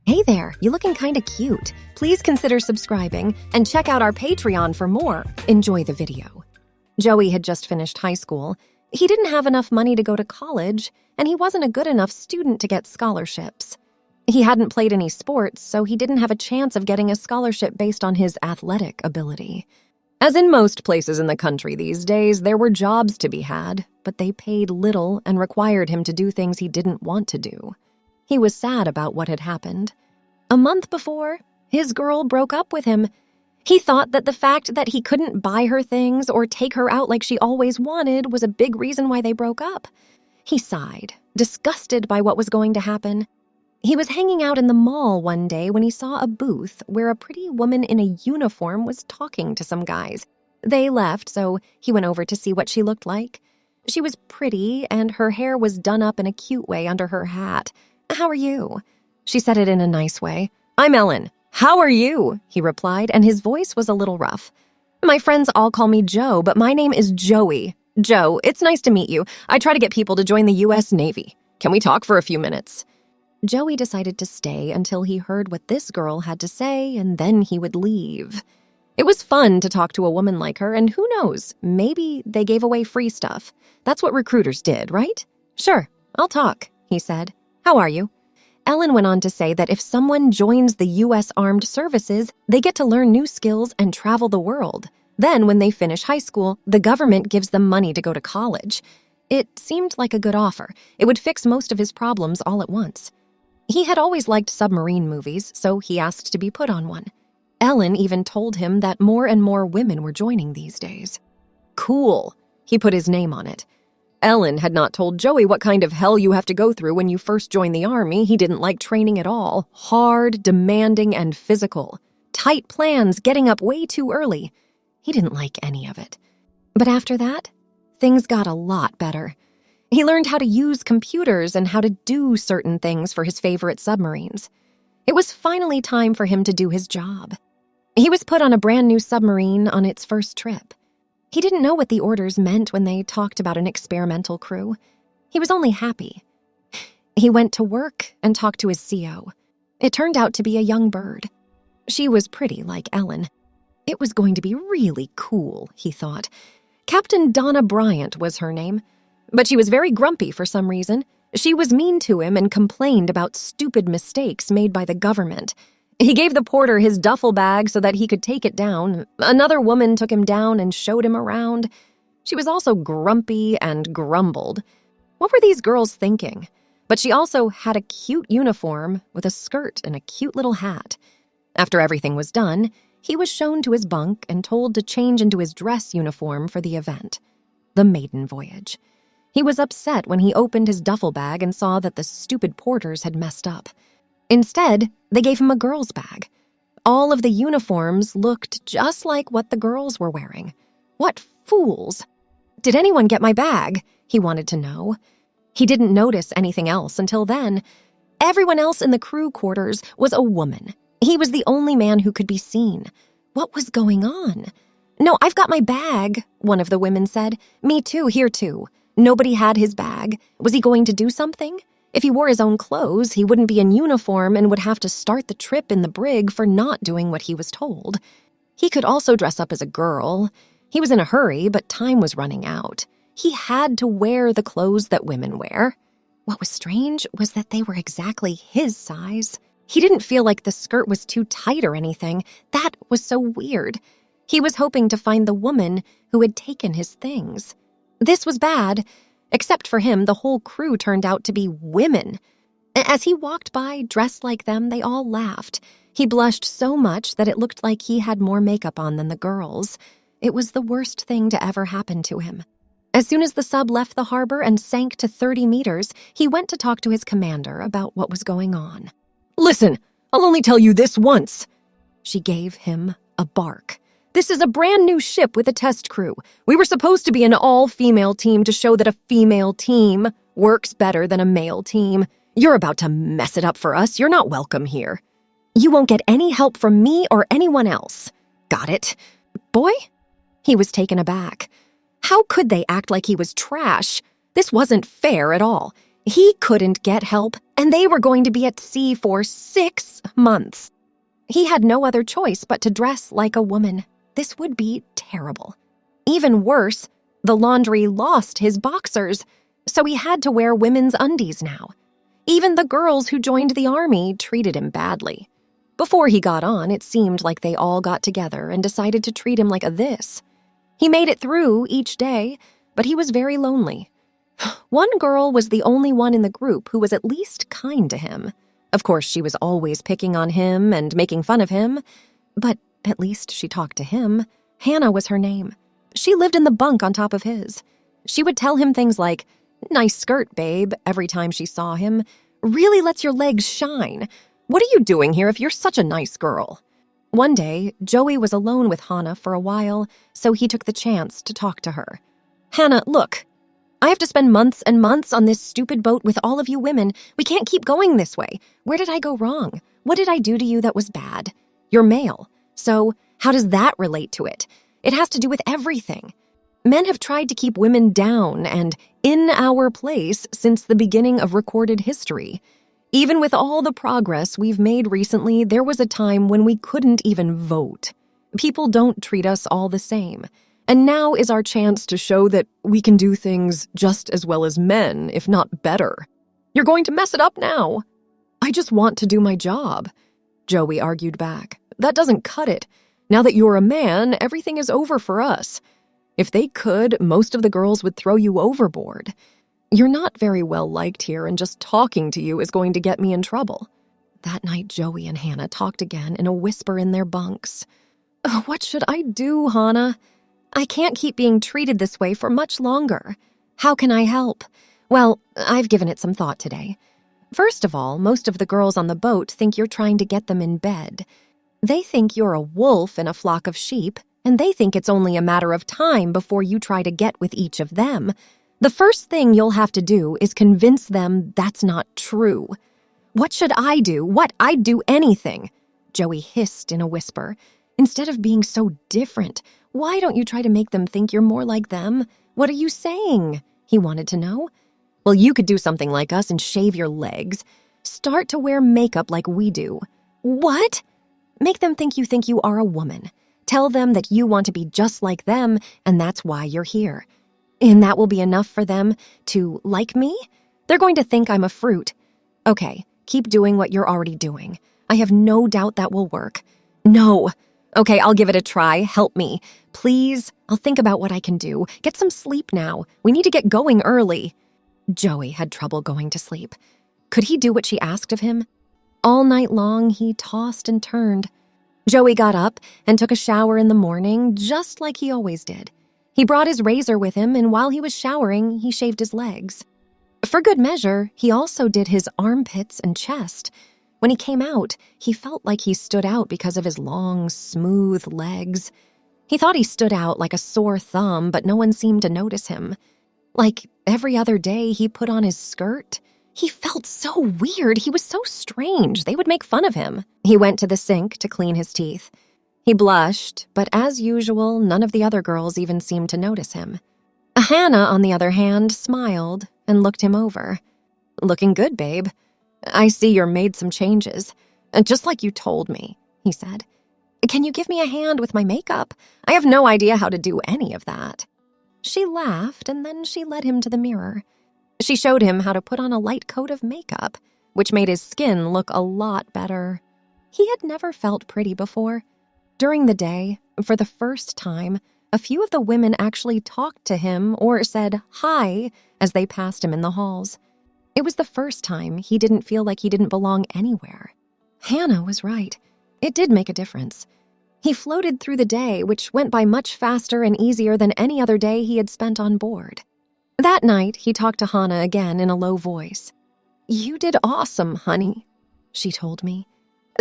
Hey there, you looking kinda cute. Please consider subscribing and check out our Patreon for more. Enjoy the video. Joey had just finished high school. He didn't have enough money to go to college, and he wasn't a good enough student to get scholarships. He hadn't played any sports, so he didn't have a chance of getting a scholarship based on his athletic ability. As in most places in the country these days, there were jobs to be had, but they paid little and required him to do things he didn't want to do. He was sad about what had happened. A month before, his girl broke up with him. He thought that the fact that he couldn't buy her things or take her out like she always wanted was a big reason why they broke up. He sighed, disgusted by what was going to happen. He was hanging out in the mall one day when he saw a booth where a pretty woman in a uniform was talking to some guys. They left, so he went over to see what she looked like. She was pretty, and her hair was done up in a cute way under her hat. "How are you?" She said it in a nice way. "I'm Ellen. How are you?" he replied, and his voice was a little rough. "My friends all call me Joe, but my name is Joey. Joe, it's nice to meet you. I try to get people to join the U.S. Navy. Can we talk for a few minutes?" Joey decided to stay until he heard what this girl had to say, and then he would leave. It was fun to talk to a woman like her, and who knows, maybe they gave away free stuff. That's what recruiters did, right? "Sure, I'll talk," he said. "How are you?" Ellen went on to say that if someone joins the U.S. Armed Services, they get to learn new skills and travel the world. Then, when they finish high school, the government gives them money to go to college. It seemed like a good offer. It would fix most of his problems all at once. He had always liked submarine movies, so he asked to be put on one. Ellen even told him that more and more women were joining these days. Cool. He put his name on it. Ellen had not told Joey what kind of hell you have to go through when you first join the army. He didn't like training at all. Hard, demanding, and physical. Tight plans, getting up way too early. He didn't like any of it. But after that, things got a lot better. He learned how to use computers and how to do certain things for his favorite submarines. It was finally time for him to do his job. He was put on a brand new submarine on its first trip. He didn't know what the orders meant when they talked about an experimental crew. He was only happy. He went to work and talked to his CO. It turned out to be a young bird. She was pretty like Ellen. It was going to be really cool, he thought. Captain Donna Bryant was her name. But she was very grumpy for some reason. She was mean to him and complained about stupid mistakes made by the government. He gave the porter his duffel bag so that he could take it down. Another woman took him down and showed him around. She was also grumpy and grumbled. What were these girls thinking? But she also had a cute uniform with a skirt and a cute little hat. After everything was done, he was shown to his bunk and told to change into his dress uniform for the event, the maiden voyage. He was upset when he opened his duffel bag and saw that the stupid porters had messed up. Instead, they gave him a girl's bag. All of the uniforms looked just like what the girls were wearing. What fools! "Did anyone get my bag?" he wanted to know. He didn't notice anything else until then. Everyone else in the crew quarters was a woman. He was the only man who could be seen. What was going on? "No, I've got my bag," one of the women said. "Me too, here too." Nobody had his bag. Was he going to do something? If he wore his own clothes, he wouldn't be in uniform and would have to start the trip in the brig for not doing what he was told. He could also dress up as a girl. He was in a hurry, but time was running out. He had to wear the clothes that women wear. What was strange was that they were exactly his size. He didn't feel like the skirt was too tight or anything. That was so weird. He was hoping to find the woman who had taken his things. This was bad. Except for him, the whole crew turned out to be women. As he walked by, dressed like them, they all laughed. He blushed so much that it looked like he had more makeup on than the girls. It was the worst thing to ever happen to him. As soon as the sub left the harbor and sank to 30 meters, he went to talk to his commander about what was going on. "Listen, I'll only tell you this once." She gave him a bark. "This is a brand new ship with a test crew. We were supposed to be an all-female team to show that a female team works better than a male team. You're about to mess it up for us. You're not welcome here. You won't get any help from me or anyone else. Got it? Boy?" He was taken aback. How could they act like he was trash? This wasn't fair at all. He couldn't get help, and they were going to be at sea for 6 months. He had no other choice but to dress like a woman. This would be terrible. Even worse, the laundry lost his boxers, so he had to wear women's undies now. Even the girls who joined the army treated him badly. Before he got on, it seemed like they all got together and decided to treat him like a this. He made it through each day, but he was very lonely. One girl was the only one in the group who was at least kind to him. Of course, she was always picking on him and making fun of him, but at least she talked to him. Hannah was her name. She lived in the bunk on top of his. She would tell him things like, "Nice skirt, babe," every time she saw him. "Really lets your legs shine. What are you doing here if you're such a nice girl?" One day, Joey was alone with Hannah for a while, so he took the chance to talk to her. "Hannah, look. I have to spend months and months on this stupid boat with all of you women. We can't keep going this way. Where did I go wrong? What did I do to you that was bad? You're male. So how does that relate to it? It has to do with everything. Men have tried to keep women down and in our place since the beginning of recorded history. Even with all the progress we've made recently, there was a time when we couldn't even vote. People don't treat us all the same. And now is our chance to show that we can do things just as well as men, if not better. You're going to mess it up now." "I just want to do my job," Joey argued back. "That doesn't cut it. Now that you're a man, everything is over for us. If they could, most of the girls would throw you overboard. You're not very well liked here, and just talking to you is going to get me in trouble." That night, Joey and Hannah talked again in a whisper in their bunks. "Oh, what should I do, Hannah? I can't keep being treated this way for much longer. How can I help?" "Well, I've given it some thought today. First of all, most of the girls on the boat think you're trying to get them in bed. They think you're a wolf in a flock of sheep, and they think it's only a matter of time before you try to get with each of them. The first thing you'll have to do is convince them that's not true." "What should I do? What? I'd do anything," Joey hissed in a whisper. "Instead of being so different, why don't you try to make them think you're more like them? What are you saying?" he wanted to know. "Well, you could do something like us and shave your legs. Start to wear makeup like we do." "What?" "Make them think you are a woman. Tell them that you want to be just like them, and that's why you're here. And that will be enough for them to like me? They're going to think I'm a fruit. Okay, keep doing what you're already doing. I have no doubt that will work." "No." "Okay, I'll give it a try. Help me. Please, I'll think about what I can do. Get some sleep now. We need to get going early." Joey had trouble going to sleep. Could he do what she asked of him? All night long, he tossed and turned. Joey got up and took a shower in the morning, just like he always did. He brought his razor with him, and while he was showering, he shaved his legs. For good measure, he also did his armpits and chest. When he came out, he felt like he stood out because of his long, smooth legs. He thought he stood out like a sore thumb, but no one seemed to notice him. Like every other day, he put on his skirt. He felt so weird. He was so strange. They would make fun of him. He went to the sink to clean his teeth. He blushed, but as usual, none of the other girls even seemed to notice him. Hannah, on the other hand, smiled and looked him over. "Looking good, babe. I see you're made some changes. Just like you told me," he said. "Can you give me a hand with my makeup? I have no idea how to do any of that." She laughed, and then she led him to the mirror. She showed him how to put on a light coat of makeup, which made his skin look a lot better. He had never felt pretty before. During the day, for the first time, a few of the women actually talked to him or said hi as they passed him in the halls. It was the first time he didn't feel like he didn't belong anywhere. Hannah was right. It did make a difference. He floated through the day, which went by much faster and easier than any other day he had spent on board. That night, he talked to Hannah again in a low voice. "You did awesome, honey," she told me.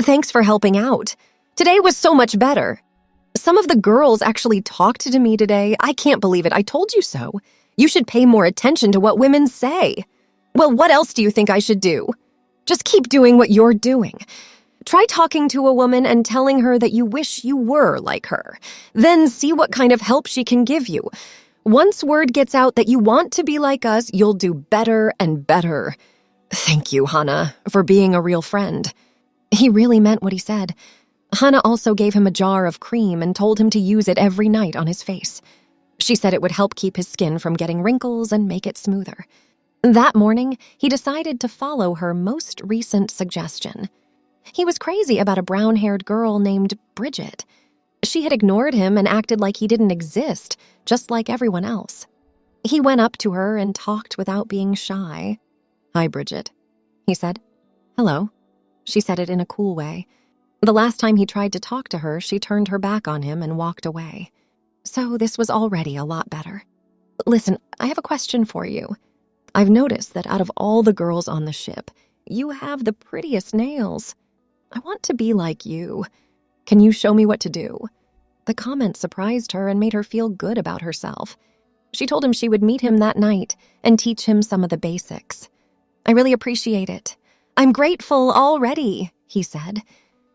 "Thanks for helping out. Today was so much better. Some of the girls actually talked to me today. I can't believe it. I told you so. You should pay more attention to what women say." "Well, what else do you think I should do?" "Just keep doing what you're doing. Try talking to a woman and telling her that you wish you were like her. Then see what kind of help she can give you. Once word gets out that you want to be like us, you'll do better and better. Thank you, Hannah, for being a real friend." He really meant what he said. Hannah also gave him a jar of cream and told him to use it every night on his face. She said it would help keep his skin from getting wrinkles and make it smoother. That morning, he decided to follow her most recent suggestion. He was crazy about a brown-haired girl named Bridget. She had ignored him and acted like he didn't exist, just like everyone else. He went up to her and talked without being shy. "Hi, Bridget," he said. "Hello." She said it in a cool way. The last time he tried to talk to her, she turned her back on him and walked away. So this was already a lot better. "Listen, I have a question for you. I've noticed that out of all the girls on the ship, you have the prettiest nails. I want to be like you. Can you show me what to do?" The comment surprised her and made her feel good about herself. She told him she would meet him that night and teach him some of the basics. "I really appreciate it. I'm grateful already," he said.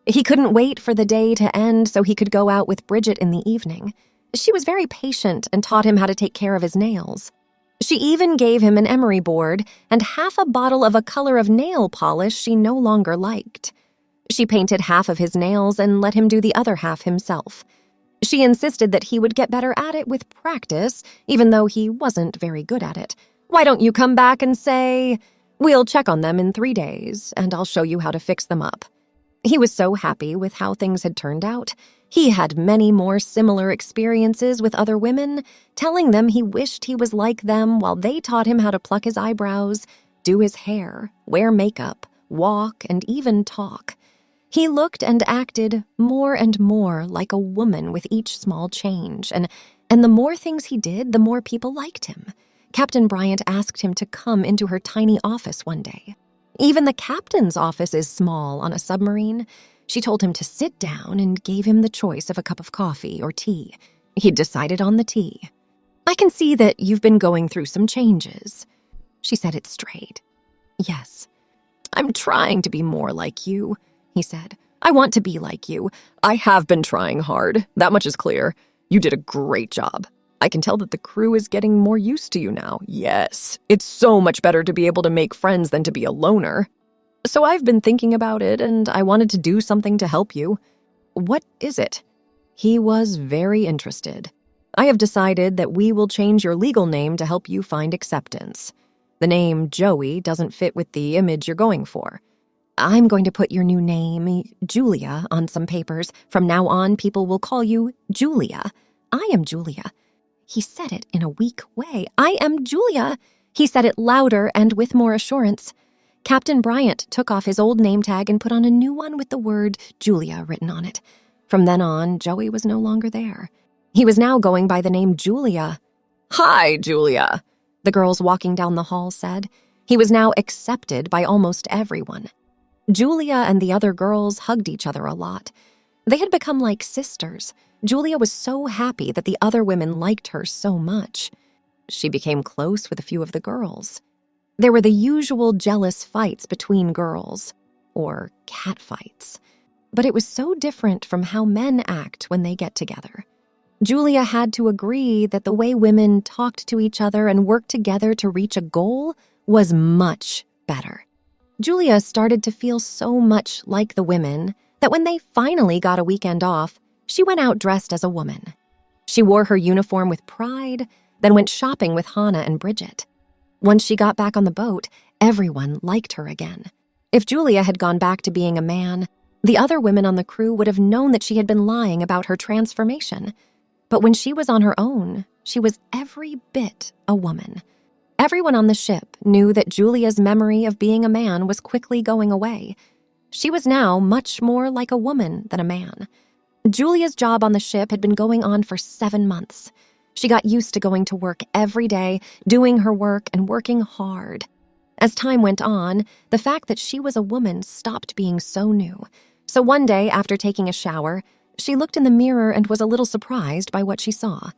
He couldn't wait for the day to end so he could go out with Bridget in the evening. She was very patient and taught him how to take care of his nails. She even gave him an emery board and half a bottle of a color of nail polish she no longer liked. She painted half of his nails and let him do the other half himself. She insisted that he would get better at it with practice, even though he wasn't very good at it. "Why don't you come back and say, 'We'll check on them in 3 days, and I'll show you how to fix them up.'" He was so happy with how things had turned out. He had many more similar experiences with other women, telling them he wished he was like them while they taught him how to pluck his eyebrows, do his hair, wear makeup, walk, and even talk. He looked and acted more and more like a woman with each small change, and the more things he did, the more people liked him. Captain Bryant asked him to come into her tiny office one day. Even the captain's office is small on a submarine. She told him to sit down and gave him the choice of a cup of coffee or tea. He decided on the tea. "I can see that you've been going through some changes." She said it straight. "Yes. I'm trying to be more like you," he said. "I want to be like you. I have been trying hard. That much is clear. You did a great job. I can tell that the crew is getting more used to you now. Yes, it's so much better to be able to make friends than to be a loner. So I've been thinking about it, and I wanted to do something to help you." "What is it?" He was very interested. "I have decided that we will change your legal name to help you find acceptance. The name Joey doesn't fit with the image you're going for. I'm going to put your new name, Julia, on some papers. From now on, people will call you Julia. I am Julia." He said it in a weak way. "I am Julia." He said it louder and with more assurance. Captain Bryant took off his old name tag and put on a new one with the word Julia written on it. From then on, Joey was no longer there. He was now going by the name Julia. "Hi, Julia," the girls walking down the hall said. He was now accepted by almost everyone. Julia and the other girls hugged each other a lot. They had become like sisters. Julia was so happy that the other women liked her so much. She became close with a few of the girls. There were the usual jealous fights between girls, or cat fights. But it was so different from how men act when they get together. Julia had to agree that the way women talked to each other and worked together to reach a goal was much better. Julia started to feel so much like the women that when they finally got a weekend off, she went out dressed as a woman. She wore her uniform with pride, then went shopping with Hannah and Bridget. Once she got back on the boat, everyone liked her again. If Julia had gone back to being a man, the other women on the crew would have known that she had been lying about her transformation. But when she was on her own, she was every bit a woman. Everyone on the ship knew that Julia's memory of being a man was quickly going away. She was now much more like a woman than a man. Julia's job on the ship had been going on for 7 months. She got used to going to work every day, doing her work and working hard. As time went on, the fact that she was a woman stopped being so new. So one day, after taking a shower, she looked in the mirror and was a little surprised by what she saw.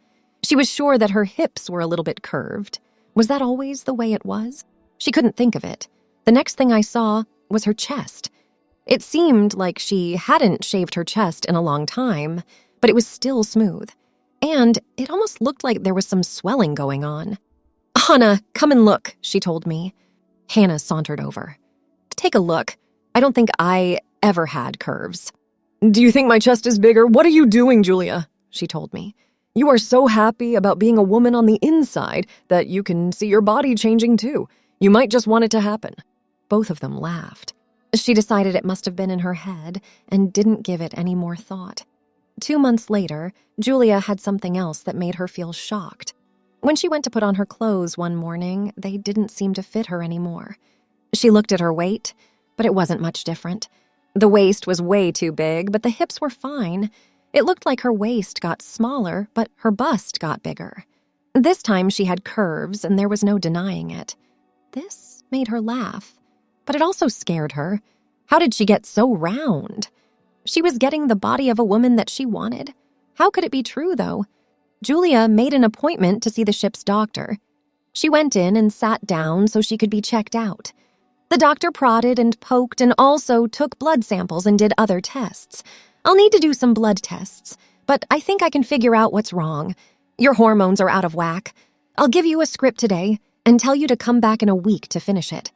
She was sure that her hips were a little bit curved. Was that always the way it was? She couldn't think of it. The next thing I saw was her chest. It seemed like she hadn't shaved her chest in a long time, but it was still smooth. And it almost looked like there was some swelling going on. "Hannah, come and look," she told me. Hannah sauntered over. "Take a look. I don't think I ever had curves. "Do you think my chest is bigger? What are you doing, Julia?" she told me. "You are so happy about being a woman on the inside that you can see your body changing too. You might just want it to happen." Both of them laughed. She decided it must have been in her head and didn't give it any more thought. 2 months later, Julia had something else that made her feel shocked. When she went to put on her clothes one morning, they didn't seem to fit her anymore. She looked at her weight, but it wasn't much different. The waist was way too big, but the hips were fine. It looked like her waist got smaller, but her bust got bigger. This time she had curves, and there was no denying it. This made her laugh, but it also scared her. How did she get so round? She was getting the body of a woman that she wanted. How could it be true, though? Julia made an appointment to see the ship's doctor. She went in and sat down so she could be checked out. The doctor prodded and poked and also took blood samples and did other tests. "I'll need to do some blood tests, but I think I can figure out what's wrong. Your hormones are out of whack. I'll give you a script today and tell you to come back in a week to finish it."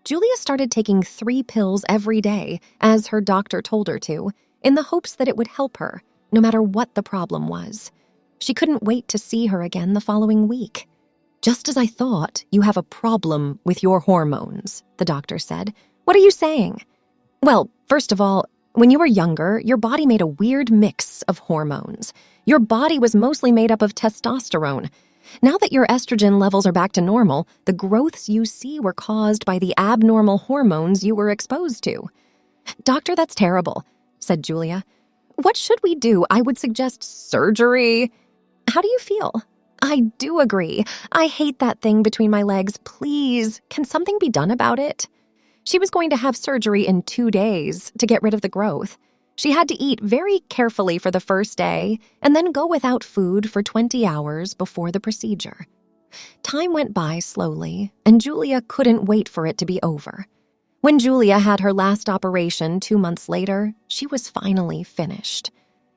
Julia started taking 3 pills every day, as her doctor told her to, in the hopes that it would help her, no matter what the problem was. She couldn't wait to see her again the following week. "Just as I thought, you have a problem with your hormones," the doctor said. "What are you saying?" "Well, first of all, when you were younger, your body made a weird mix of hormones. Your body was mostly made up of testosterone. Now that your estrogen levels are back to normal, the growths you see were caused by the abnormal hormones you were exposed to." "Doctor, that's terrible," said Julia. "What should we do? I would suggest surgery." "How do you feel?" "I do agree. I hate that thing between my legs. Please, can something be done about it?" She was going to have surgery in 2 days to get rid of the growth. She had to eat very carefully for the first day and then go without food for 20 hours before the procedure. Time went by slowly, and Julia couldn't wait for it to be over. When Julia had her last operation 2 months later, she was finally finished.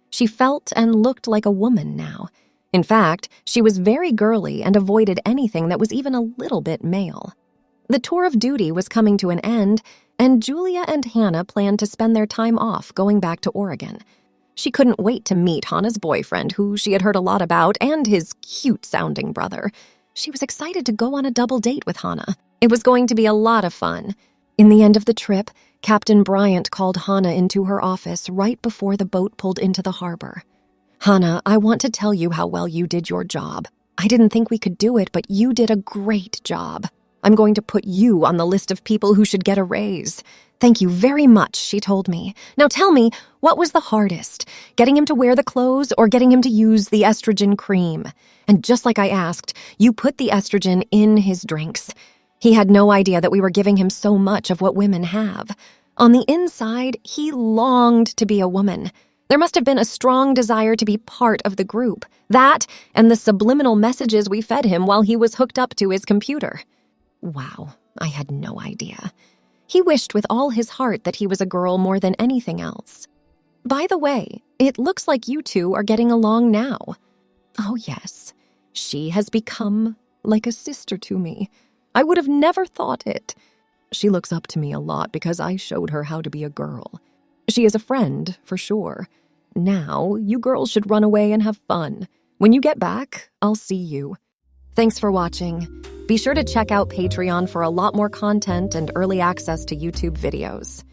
She felt and looked like a woman now. In fact, she was very girly and avoided anything that was even a little bit male. The tour of duty was coming to an end, and Julia and Hannah planned to spend their time off going back to Oregon. She couldn't wait to meet Hannah's boyfriend, who she had heard a lot about, and his cute-sounding brother. She was excited to go on a double date with Hannah. It was going to be a lot of fun. In the end of the trip, Captain Bryant called Hannah into her office right before the boat pulled into the harbor. "Hannah, I want to tell you how well you did your job. I didn't think we could do it, but you did a great job. I'm going to put you on the list of people who should get a raise. Thank you very much," she told me. "Now tell me, what was the hardest, getting him to wear the clothes or getting him to use the estrogen cream?" And just like I asked, you put the estrogen in his drinks. He had no idea that we were giving him so much of what women have. On the inside, he longed to be a woman. There must have been a strong desire to be part of the group. That and the subliminal messages we fed him while he was hooked up to his computer. Wow, I had no idea. He wished with all his heart that he was a girl more than anything else. By the way, it looks like you two are getting along now. Oh yes, she has become like a sister to me. I would have never thought it. She looks up to me a lot because I showed her how to be a girl. She is a friend, for sure. Now, you girls should run away and have fun. When you get back, I'll see you. Thanks for watching. Be sure to check out Patreon for a lot more content and early access to YouTube videos.